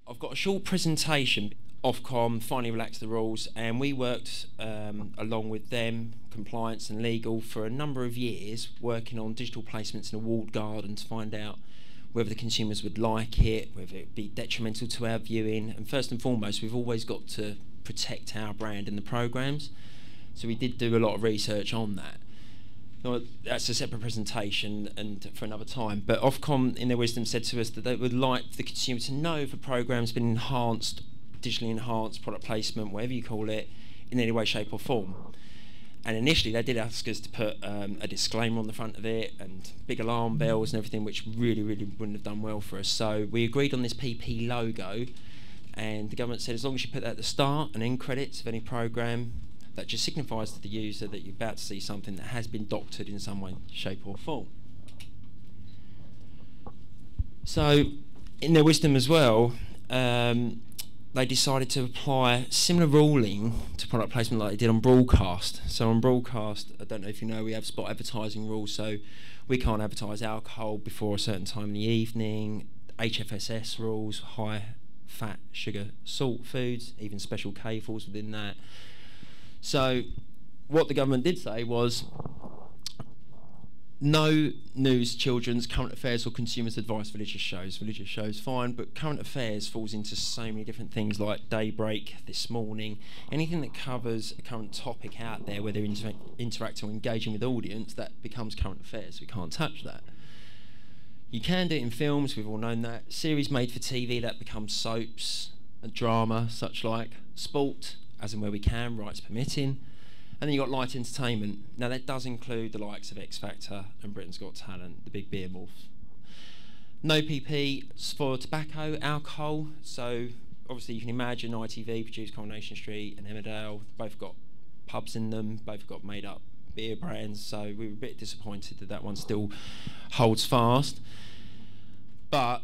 I've got a short presentation. Ofcom finally relaxed the rules, and we worked along with them, compliance and legal, for a number of years, working on digital placements in a walled garden to find out whether the consumers would like it, whether it would be detrimental to our viewing, and first and foremost, we've always got to protect our brand in the programmes. So we did do a lot of research on that. Well, that's a separate presentation and for another time. But Ofcom, in their wisdom, said to us that they would like the consumer to know if a programme's been enhanced, digitally enhanced, product placement, whatever you call it, in any way, shape or form. And initially they did ask us to put a disclaimer on the front of it and big alarm bells and everything, which really wouldn't have done well for us. So we agreed on this PP logo, and the government said as long as you put that at the start and end credits of any programme, that just signifies to the user that you're about to see something that has been doctored in some way, shape or form. So, in their wisdom as well, they decided to apply similar ruling to product placement like they did on broadcast. So on broadcast, I don't know if you know, we have spot advertising rules, so we can't advertise alcohol before a certain time in the evening, HFSS rules, high fat, sugar, salt foods, even special K falls within that. So what the government did say was no news, children's, current affairs or consumers advice, religious shows. Religious shows fine, but current affairs falls into so many different things like Daybreak, This Morning, anything that covers a current topic out there where they're interacting or engaging with audience, that becomes current affairs. We can't touch that. You can do it in films, we've all known that. Series made for TV, that becomes soaps, and drama, such like. Sport, as and where we can, rights permitting. And then you've got light entertainment. Now that does include the likes of X Factor and Britain's Got Talent, the big beer morphs. No PP for tobacco, alcohol. So obviously you can imagine ITV produced Coronation Street and Emmerdale. Both got pubs in them, both got made up beer brands. So we were a bit disappointed that that one still holds fast. But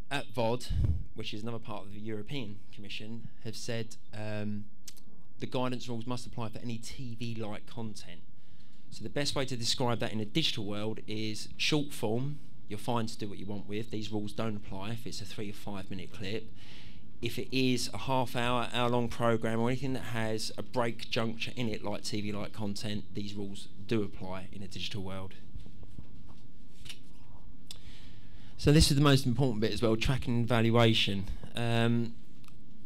at VOD, which is another part of the European Commission, have said the guidance rules must apply for any TV-like content. So the best way to describe that in a digital world is short form, you're fine to do what you want with. These rules don't apply if it's a 3 or 5 minute clip. If it is a hour-long programme or anything that has a break juncture in it like TV-like content, these rules do apply in a digital world. So this is the most important bit as well, tracking and evaluation.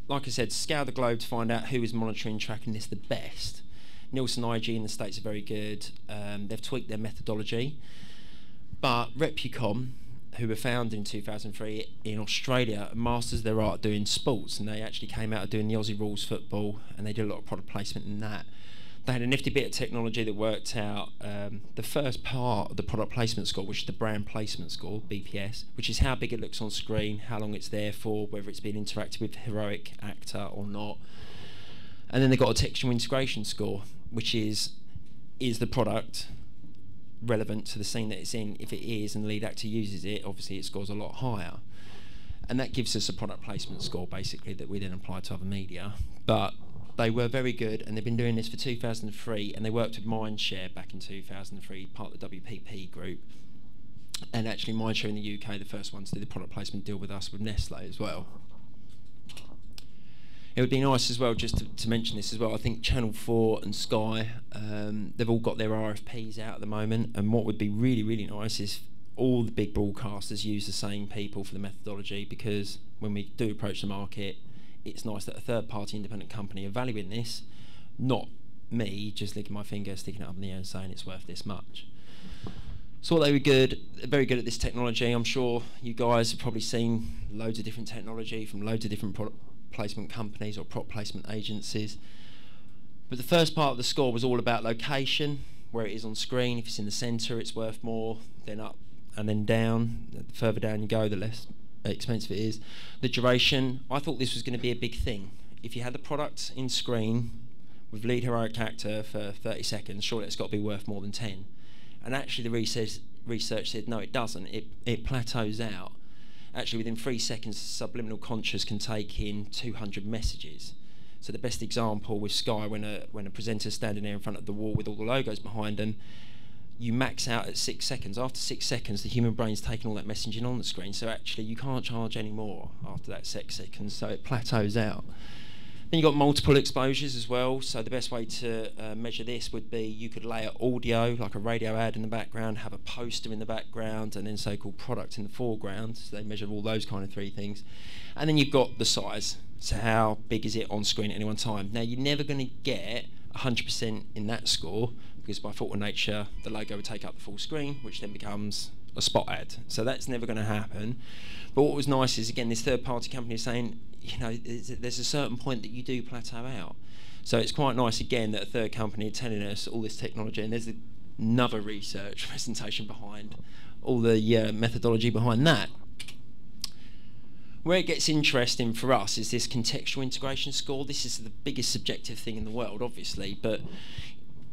Like I said, scour the globe to find out who is monitoring and tracking this the best. Nielsen IG in the States are very good. They've tweaked their methodology. But Repucom, who were founded in 2003 in Australia, masters their art doing sports, and they actually came out of doing the Aussie rules football, and they did a lot of product placement in that. They had a nifty bit of technology that worked out the first part of the product placement score, which is the brand placement score, BPS, which is how big it looks on screen, how long it's there for, whether it's been interacted with a heroic actor or not. And then they got a textual integration score, which is the product relevant to the scene that it's in? If it is and the lead actor uses it, obviously it scores a lot higher. And that gives us a product placement score, basically, that we then apply to other media. But they were very good, and they've been doing this for 2003, and they worked with Mindshare back in 2003, part of the WPP group. And actually Mindshare in the UK, the first ones to do the product placement deal with us, with Nestle as well. It would be nice as well, just to mention this as well, I think Channel 4 and Sky, they've all got their RFPs out at the moment, and what would be really nice is all the big broadcasters use the same people for the methodology, because when we do approach the market, it's nice that a third-party independent company evaluating this, not me just licking my finger, sticking it up in the air and saying it's worth this much. So they were good, very good at this technology. I'm sure you guys have probably seen loads of different technology from loads of different product placement companies or prop placement agencies. But the first part of the score was all about location, where it is on screen. If it's in the centre, it's worth more, then up and then down. The further down you go, the less expensive it is. The duration, I thought this was going to be a big thing. If you had the product in screen with lead heroic actor for 30 seconds, surely it's got to be worth more than 10. And actually the research said no, it doesn't. It plateaus out. Actually within 3 seconds, subliminal conscious can take in 200 messages. So the best example with Sky, when a presenter's standing there in front of the wall with all the logos behind them, you max out at 6 seconds. After 6 seconds, the human brain's taking all that messaging on the screen, so actually you can't charge any more after that 6 seconds, so it plateaus out. Then you've got multiple exposures as well, so the best way to measure this would be you could layer audio, like a radio ad in the background, have a poster in the background, and then so-called product in the foreground, so they measure all those kind of 3 things. And then you've got the size, so how big is it on screen at any one time. Now you're never going to get 100% in that score, because by fault of nature the logo would take up the full screen, which then becomes a spot ad, so that's never going to happen. But what was nice is, again, this third-party company is saying, you know, there's a certain point that you do plateau out. So it's quite nice, again, that a third company is telling us all this technology, and there's another research presentation behind all the methodology behind that. Where it gets interesting for us is this contextual integration score. This is the biggest subjective thing in the world, obviously, but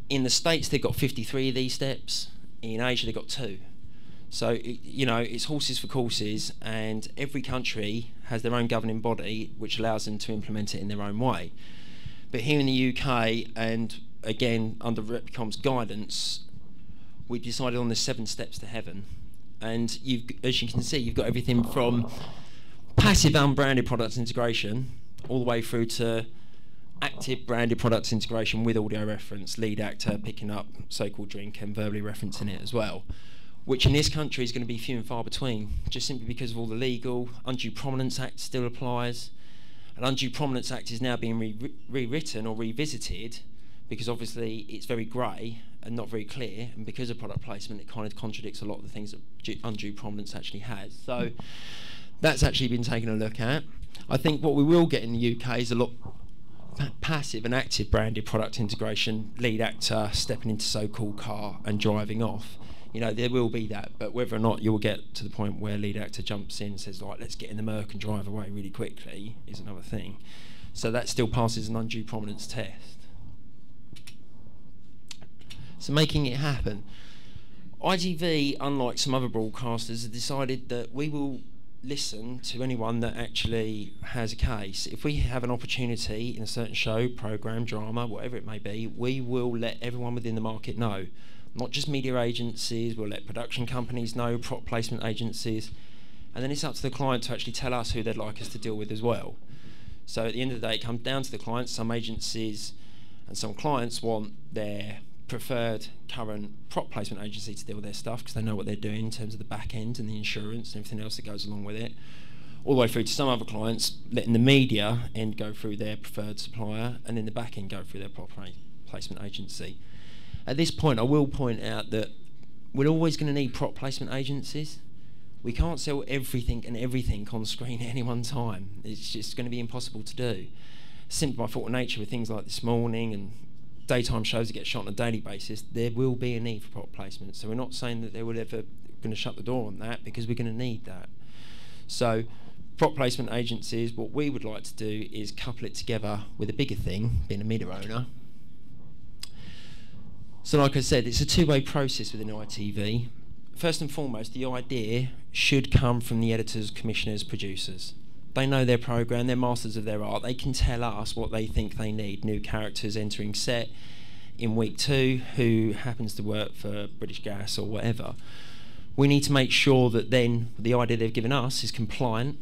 in the States they've got 53 of these steps. In Asia they've got 2. So, you know, it's horses for courses, and every country has their own governing body which allows them to implement it in their own way. But here in the UK, and again under Repcom's guidance, we decided on the 7 steps to heaven. And as you can see, you've got everything from passive unbranded products integration all the way through to active branded products integration with audio reference, lead actor picking up so-called drink and verbally referencing it as well, which in this country is going to be few and far between, just simply because of all the legal. Undue Prominence Act still applies. An Undue Prominence Act is now being rewritten or revisited because obviously it's very grey and not very clear, and because of product placement it kind of contradicts a lot of the things that undue prominence actually has. So that's actually been taken a look at. I think what we will get in the UK is a lot passive and active branded product integration, lead actor stepping into so-called car and driving off. You know, there will be that, but whether or not you'll get to the point where lead actor jumps in and says, like, let's get in the Merc and drive away really quickly is another thing. So that still passes an undue prominence test. So making it happen. ITV, unlike some other broadcasters, have decided that we will listen to anyone that actually has a case. If we have an opportunity in a certain show, programme, drama, whatever it may be, we will let everyone within the market know. Not just media agencies, we'll let production companies know, prop placement agencies, and then it's up to the client to actually tell us who they'd like us to deal with as well. So at the end of the day, it comes down to the clients. Some agencies and some clients want their preferred current prop placement agency to deal with their stuff because they know what they're doing in terms of the back end and the insurance and everything else that goes along with it, all the way through to some other clients letting the media end go through their preferred supplier and then the back end go through their prop placement agency. At this point, I will point out that we're always going to need prop placement agencies. We can't sell everything and everything on screen at any one time. It's just going to be impossible to do. Simply by fault of nature, with things like This Morning and daytime shows that get shot on a daily basis, there will be a need for prop placement. So we're not saying that they will ever going to shut the door on that, because we're going to need that. So prop placement agencies, what we would like to do is couple it together with a bigger thing, being a media owner. So like I said, it's a two-way process within ITV. First and foremost, the idea should come from the editors, commissioners, producers. They know their programme, they're masters of their art. They can tell us what they think they need. New characters entering set in week 2 who happens to work for British Gas or whatever. We need to make sure that then the idea they've given us is compliant.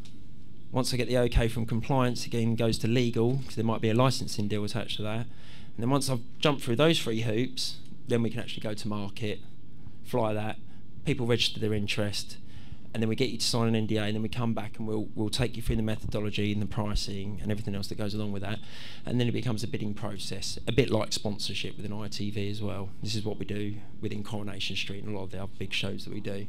Once I get the okay from compliance, again goes to legal, because there might be a licensing deal attached to that. And then once I've jumped through those 3 hoops, then we can actually go to market, fly that, people register their interest, and then we get you to sign an NDA, and then we come back and we'll take you through the methodology and the pricing and everything else that goes along with that, and then it becomes a bidding process, a bit like sponsorship within ITV as well. This is what we do within Coronation Street and a lot of the other big shows that we do.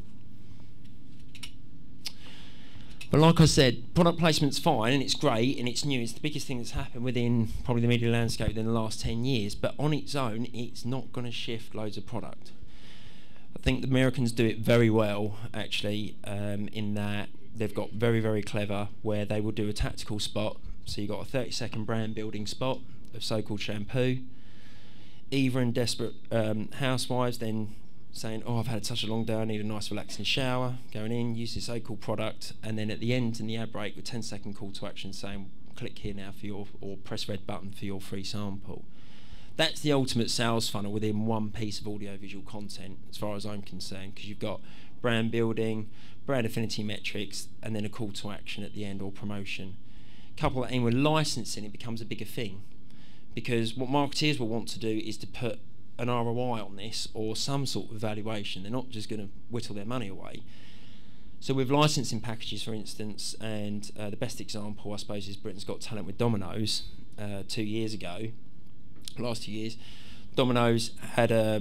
But like I said, product placement's fine and it's great and it's new. It's the biggest thing that's happened within probably the media landscape in the last 10 years, but on its own, it's not going to shift loads of product. I think the Americans do it very well, actually, in that they've got very, very clever, where they will do a tactical spot. So you've got a 30-second brand building spot of so-called shampoo. Eva and Desperate Housewives then saying, oh, I've had such a long day, I need a nice relaxing shower, going in, use this so-called product, and then at the end, in the ad break, with 10-second call to action saying, click here now for your, or press red button for your free sample. That's the ultimate sales funnel within one piece of audiovisual content, as far as I'm concerned, because you've got brand building, brand affinity metrics, and then a call to action at the end, or promotion. Couple that in with licensing, it becomes a bigger thing, because what marketeers will want to do is to put an ROI on this, or some sort of evaluation. They're not just going to whittle their money away. So with licensing packages, for instance, and the best example, I suppose, is Britain's Got Talent with Domino's 2 years ago. Last 2 years, Domino's had a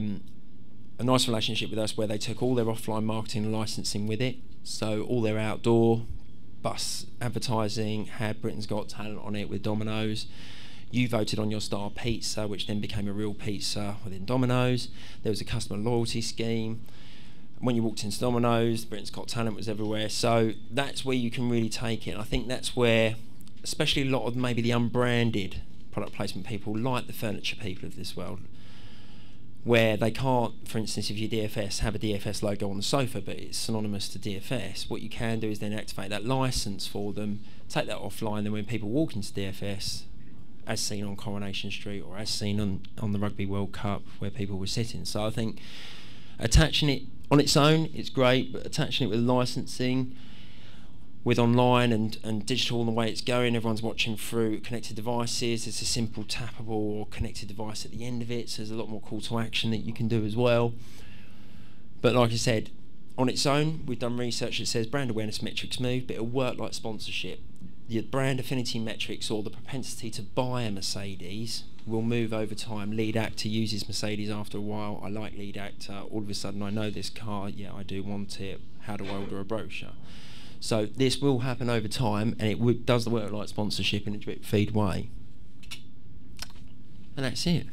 nice relationship with us where they took all their offline marketing and licensing with it. So all their outdoor bus advertising had Britain's Got Talent on it with Domino's. You voted on your star pizza, which then became a real pizza within Domino's. There was a customer loyalty scheme. When you walked into Domino's, Britain's Got Talent was everywhere. So that's where you can really take it. And I think that's where, especially a lot of maybe the unbranded product placement people, like the furniture people of this world, where they can't, for instance, if you're DFS, have a DFS logo on the sofa, but it's synonymous to DFS. What you can do is then activate that license for them, take that offline, then when people walk into DFS, as seen on Coronation Street or as seen on the Rugby World Cup where people were sitting. So I think attaching it on its own, it's great, but attaching it with licensing, with online and digital and the way it's going, everyone's watching through connected devices. It's a simple tappable or connected device at the end of it, so there's a lot more call to action that you can do as well. But like I said, on its own, we've done research that says brand awareness metrics move, but it'll work like sponsorship. The brand affinity metrics, or the propensity to buy a Mercedes, will move over time. Lead actor uses Mercedes after a while. I like lead actor. All of a sudden, I know this car. Yeah, I do want it. How do I order a brochure? So this will happen over time, and it does the work like sponsorship in a drip feed way. And that's it.